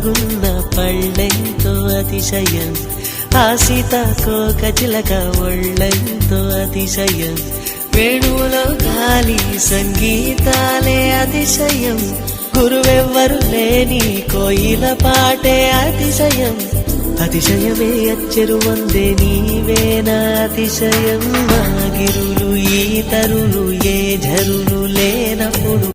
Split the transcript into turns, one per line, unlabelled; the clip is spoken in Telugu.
కమ్మగున్న పళ్ళెంతో అతిశయం, ఆ సీతాకోక చిలక ఒళ్ళెంతో అతిశయం, వేణువులో గాలి సంగీతాలే అతిశయం, గురువెవ్వరు లేని కోయిల పాటే అతిశయం, అతిశయమే అచ్చెరు వందే నీవేనా అతిశయం, మా గిరులు ఈ తరులు ఏ ఝరులు